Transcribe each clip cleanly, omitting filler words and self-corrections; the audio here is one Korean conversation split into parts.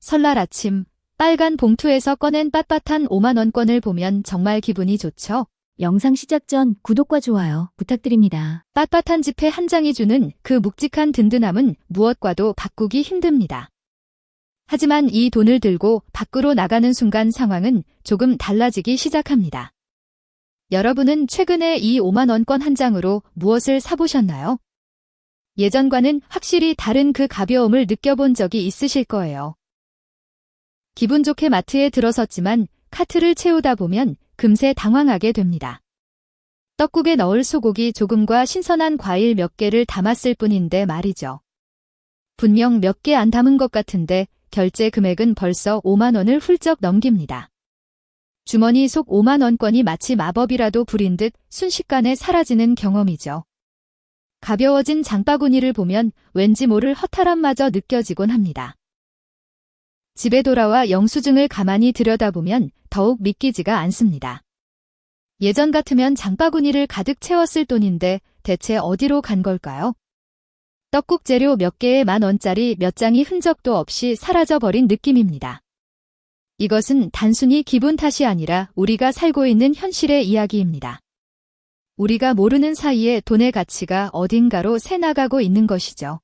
설날 아침 빨간 봉투에서 꺼낸 빳빳한 5만원권을 보면 정말 기분이 좋죠? 영상 시작 전 구독과 좋아요 부탁드립니다. 빳빳한 지폐 한 장이 주는 그 묵직한 든든함은 무엇과도 바꾸기 힘듭니다. 하지만 이 돈을 들고 밖으로 나가는 순간 상황은 조금 달라지기 시작합니다. 여러분은 최근에 이 5만원권 한 장으로 무엇을 사보셨나요? 예전과는 확실히 다른 그 가벼움을 느껴본 적이 있으실 거예요. 기분 좋게 마트에 들어섰지만 카트를 채우다 보면 금세 당황하게 됩니다. 떡국에 넣을 소고기 조금과 신선한 과일 몇 개를 담았을 뿐인데 말이죠. 분명 몇 개 안 담은 것 같은데 결제 금액은 벌써 5만원을 훌쩍 넘깁니다. 주머니 속 5만원권이 마치 마법이라도 부린 듯 순식간에 사라지는 경험이죠. 가벼워진 장바구니를 보면 왠지 모를 허탈함마저 느껴지곤 합니다. 집에 돌아와 영수증을 가만히 들여다보면 더욱 믿기지가 않습니다. 예전 같으면 장바구니를 가득 채웠을 돈인데 대체 어디로 간 걸까요? 떡국 재료 몇 개에 10,000원짜리 몇 장이 흔적도 없이 사라져버린 느낌입니다. 이것은 단순히 기분 탓이 아니라 우리가 살고 있는 현실의 이야기입니다. 우리가 모르는 사이에 돈의 가치가 어딘가로 새나가고 있는 것이죠.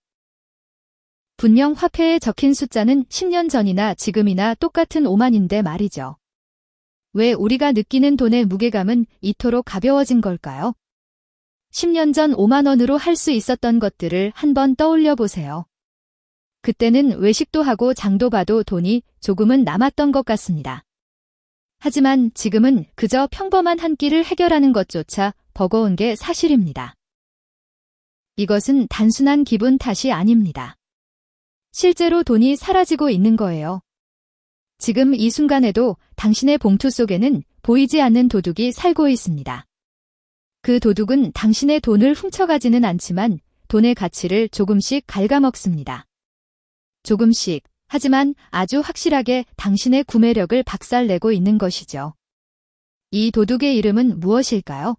분명 화폐에 적힌 숫자는 10년 전이나 지금이나 똑같은 5만인데 말이죠. 왜 우리가 느끼는 돈의 무게감은 이토록 가벼워진 걸까요? 10년 전 5만원으로 할 수 있었던 것들을 한번 떠올려 보세요. 그때는 외식도 하고 장도 봐도 돈이 조금은 남았던 것 같습니다. 하지만 지금은 그저 평범한 한 끼를 해결하는 것조차 버거운 게 사실입니다. 이것은 단순한 기분 탓이 아닙니다. 실제로 돈이 사라지고 있는 거예요. 지금 이 순간에도 당신의 봉투 속에는 보이지 않는 도둑이 살고 있습니다. 그 도둑은 당신의 돈을 훔쳐가지는 않지만 돈의 가치를 조금씩 갉아먹습니다. 조금씩, 하지만 아주 확실하게 당신의 구매력을 박살내고 있는 것이죠. 이 도둑의 이름은 무엇일까요?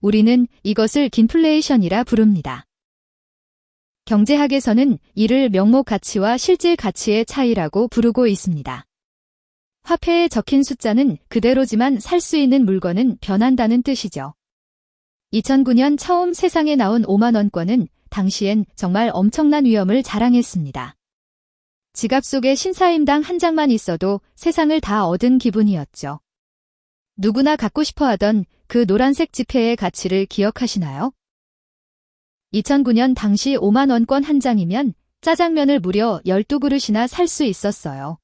우리는 이것을 긴플레이션이라 부릅니다. 경제학에서는 이를 명목 가치와 실질 가치의 차이라고 부르고 있습니다. 화폐에 적힌 숫자는 그대로지만 살 수 있는 물건은 변한다는 뜻이죠. 2009년 처음 세상에 나온 5만원권은 당시엔 정말 엄청난 위엄을 자랑했습니다. 지갑 속에 신사임당 한 장만 있어도 세상을 다 얻은 기분이었죠. 누구나 갖고 싶어 하던 그 노란색 지폐의 가치를 기억하시나요? 2009년 당시 5만원권 한 장이면 짜장면을 무려 12그릇이나 살 수 있었어요.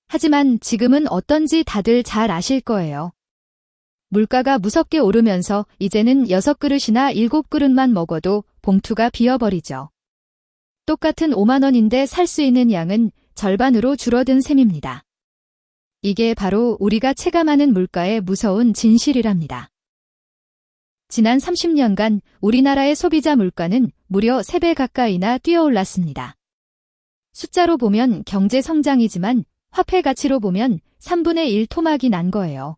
하지만 지금은 어떤지 다들 잘 아실 거예요. 물가가 무섭게 오르면서 이제는 6그릇이나 7그릇만 먹어도 봉투가 비어버리죠. 똑같은 5만원인데 살 수 있는 양은 절반으로 줄어든 셈입니다. 이게 바로 우리가 체감하는 물가의 무서운 진실이랍니다. 지난 30년간 우리나라의 소비자 물가는 무려 3배 가까이나 뛰어올랐습니다. 숫자로 보면 경제 성장이지만 화폐 가치로 보면 3분의 1 토막이 난 거예요.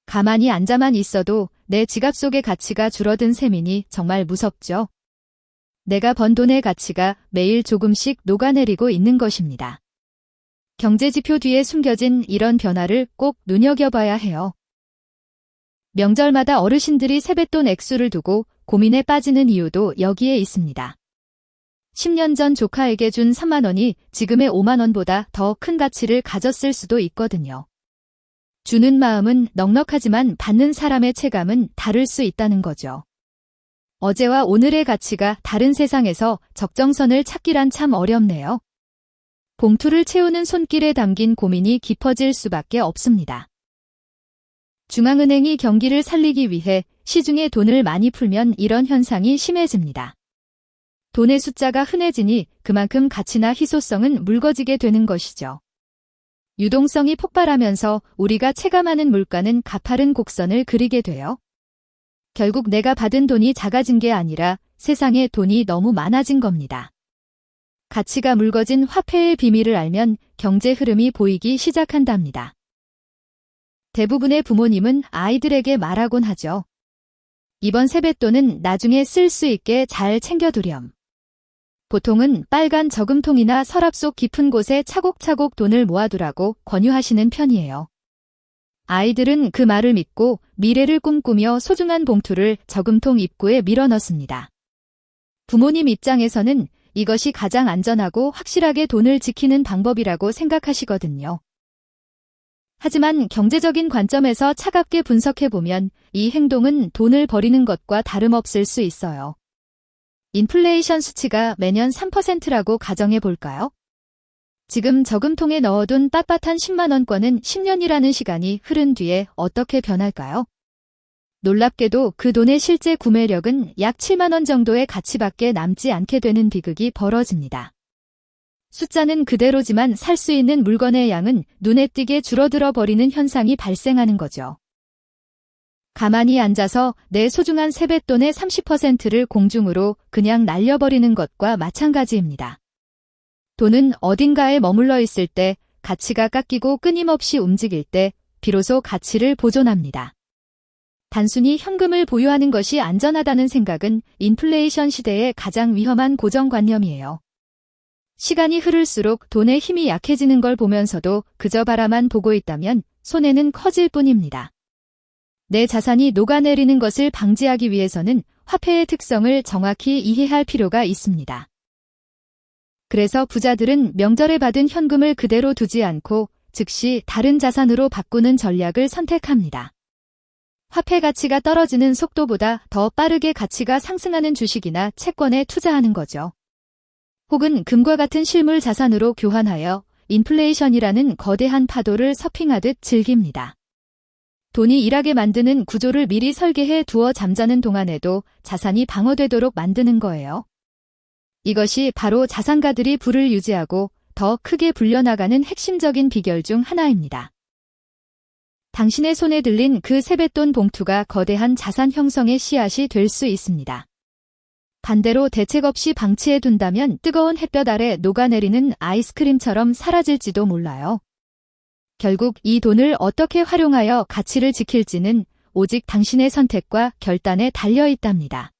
가만히 앉아만 있어도 내 지갑 속의 가치가 줄어든 셈이니 정말 무섭죠. 내가 번 돈의 가치가 매일 조금씩 녹아내리고 있는 것입니다. 경제지표 뒤에 숨겨진 이런 변화를 꼭 눈여겨봐야 해요. 명절마다 어르신들이 세뱃돈 액수를 두고 고민에 빠지는 이유도 여기에 있습니다. 10년 전 조카에게 준 3만원이 지금의 5만원보다 더 큰 가치를 가졌을 수도 있거든요. 주는 마음은 넉넉하지만 받는 사람의 체감은 다를 수 있다는 거죠. 어제와 오늘의 가치가 다른 세상에서 적정선을 찾기란 참 어렵네요. 봉투를 채우는 손길에 담긴 고민이 깊어질 수밖에 없습니다. 중앙은행이 경기를 살리기 위해 시중에 돈을 많이 풀면 이런 현상이 심해집니다. 돈의 숫자가 흔해지니 그만큼 가치나 희소성은 묽어지게 되는 것이죠. 유동성이 폭발하면서 우리가 체감하는 물가는 가파른 곡선을 그리게 돼요. 결국 내가 받은 돈이 작아진 게 아니라 세상에 돈이 너무 많아진 겁니다. 가치가 묽어진 화폐의 비밀을 알면 경제 흐름이 보이기 시작한답니다. 대부분의 부모님은 아이들에게 말하곤 하죠. 이번 세뱃돈은 나중에 쓸 수 있게 잘 챙겨두렴. 보통은 빨간 저금통이나 서랍 속 깊은 곳에 차곡차곡 돈을 모아두라고 권유하시는 편이에요. 아이들은 그 말을 믿고 미래를 꿈꾸며 소중한 봉투를 저금통 입구에 밀어넣습니다. 부모님 입장에서는 이것이 가장 안전하고 확실하게 돈을 지키는 방법이라고 생각하시거든요. 하지만 경제적인 관점에서 차갑게 분석해보면 이 행동은 돈을 버리는 것과 다름없을 수 있어요. 인플레이션 수치가 매년 3%라고 가정해 볼까요? 지금 저금통에 넣어둔 빳빳한 10만 원권은 10년이라는 시간이 흐른 뒤에 어떻게 변할까요? 놀랍게도 그 돈의 실제 구매력은 약 7만 원 정도의 가치밖에 남지 않게 되는 비극이 벌어집니다. 숫자는 그대로지만 살 수 있는 물건의 양은 눈에 띄게 줄어들어 버리는 현상이 발생하는 거죠. 가만히 앉아서 내 소중한 세뱃돈의 30%를 공중으로 그냥 날려버리는 것과 마찬가지입니다. 돈은 어딘가에 머물러 있을 때, 가치가 깎이고 끊임없이 움직일 때 비로소 가치를 보존합니다. 단순히 현금을 보유하는 것이 안전하다는 생각은 인플레이션 시대의 가장 위험한 고정관념이에요. 시간이 흐를수록 돈의 힘이 약해지는 걸 보면서도 그저 바라만 보고 있다면 손해는 커질 뿐입니다. 내 자산이 녹아내리는 것을 방지하기 위해서는 화폐의 특성을 정확히 이해할 필요가 있습니다. 그래서 부자들은 명절에 받은 현금을 그대로 두지 않고 즉시 다른 자산으로 바꾸는 전략을 선택합니다. 화폐 가치가 떨어지는 속도보다 더 빠르게 가치가 상승하는 주식이나 채권에 투자하는 거죠. 혹은 금과 같은 실물 자산으로 교환하여 인플레이션이라는 거대한 파도를 서핑하듯 즐깁니다. 돈이 일하게 만드는 구조를 미리 설계해 두어 잠자는 동안에도 자산이 방어되도록 만드는 거예요. 이것이 바로 자산가들이 부를 유지하고 더 크게 불려나가는 핵심적인 비결 중 하나입니다. 당신의 손에 들린 그 세뱃돈 봉투가 거대한 자산 형성의 씨앗이 될 수 있습니다. 반대로 대책 없이 방치해 둔다면 뜨거운 햇볕 아래 녹아내리는 아이스크림처럼 사라질지도 몰라요. 결국 이 돈을 어떻게 활용하여 가치를 지킬지는 오직 당신의 선택과 결단에 달려 있답니다.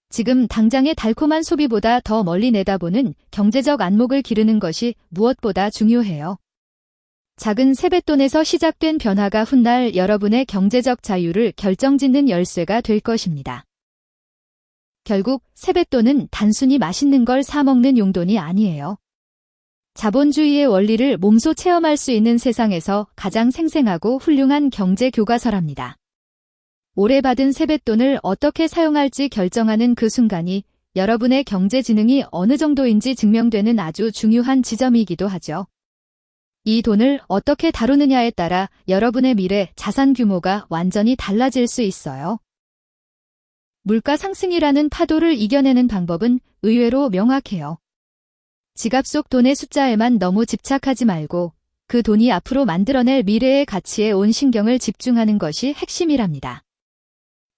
지금 당장의 달콤한 소비보다 더 멀리 내다보는 경제적 안목을 기르는 것이 무엇보다 중요해요. 작은 세뱃돈에서 시작된 변화가 훗날 여러분의 경제적 자유를 결정짓는 열쇠가 될 것입니다. 결국 세뱃돈은 단순히 맛있는 걸 사 먹는 용돈이 아니에요. 자본주의의 원리를 몸소 체험할 수 있는 세상에서 가장 생생하고 훌륭한 경제 교과서랍니다. 올해 받은 세뱃돈을 어떻게 사용할지 결정하는 그 순간이 여러분의 경제 지능이 어느 정도인지 증명되는 아주 중요한 지점이기도 하죠. 이 돈을 어떻게 다루느냐에 따라 여러분의 미래 자산 규모가 완전히 달라질 수 있어요. 물가 상승이라는 파도를 이겨내는 방법은 의외로 명확해요. 지갑 속 돈의 숫자에만 너무 집착하지 말고 그 돈이 앞으로 만들어낼 미래의 가치에 온 신경을 집중하는 것이 핵심이랍니다.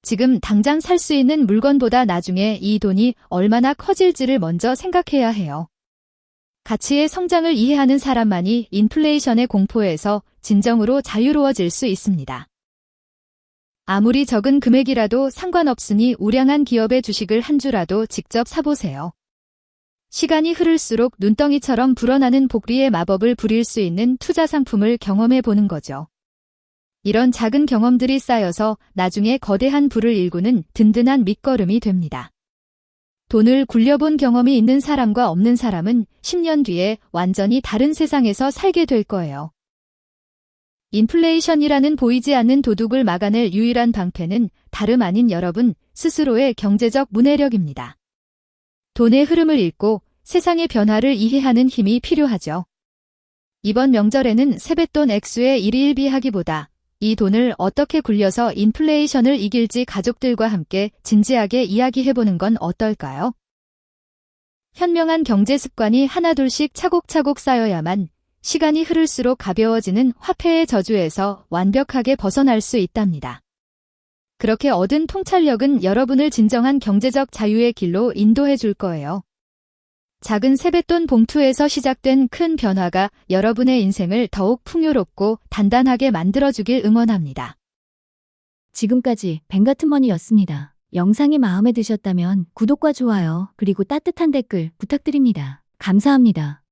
지금 당장 살 수 있는 물건보다 나중에 이 돈이 얼마나 커질지를 먼저 생각해야 해요. 가치의 성장을 이해하는 사람만이 인플레이션의 공포에서 진정으로 자유로워질 수 있습니다. 아무리 적은 금액이라도 상관없으니 우량한 기업의 주식을 한 주라도 직접 사보세요. 시간이 흐를수록 눈덩이처럼 불어나는 복리의 마법을 부릴 수 있는 투자 상품을 경험해 보는 거죠. 이런 작은 경험들이 쌓여서 나중에 거대한 부를 일구는 든든한 밑거름이 됩니다. 돈을 굴려본 경험이 있는 사람과 없는 사람은 10년 뒤에 완전히 다른 세상에서 살게 될 거예요. 인플레이션이라는 보이지 않는 도둑을 막아낼 유일한 방패는 다름 아닌 여러분 스스로의 경제적 문해력입니다. 돈의 흐름을 읽고 세상의 변화를 이해하는 힘이 필요하죠. 이번 명절에는 세뱃돈 액수에 일희일비하기보다 이 돈을 어떻게 굴려서 인플레이션을 이길지 가족들과 함께 진지하게 이야기해보는 건 어떨까요? 현명한 경제 습관이 하나둘씩 차곡차곡 쌓여야만 시간이 흐를수록 가벼워지는 화폐의 저주에서 완벽하게 벗어날 수 있답니다. 그렇게 얻은 통찰력은 여러분을 진정한 경제적 자유의 길로 인도해 줄 거예요. 작은 세뱃돈 봉투에서 시작된 큰 변화가 여러분의 인생을 더욱 풍요롭고 단단하게 만들어주길 응원합니다. 지금까지 뱅가트머니였습니다. 영상이 마음에 드셨다면 구독과 좋아요, 그리고 따뜻한 댓글 부탁드립니다. 감사합니다.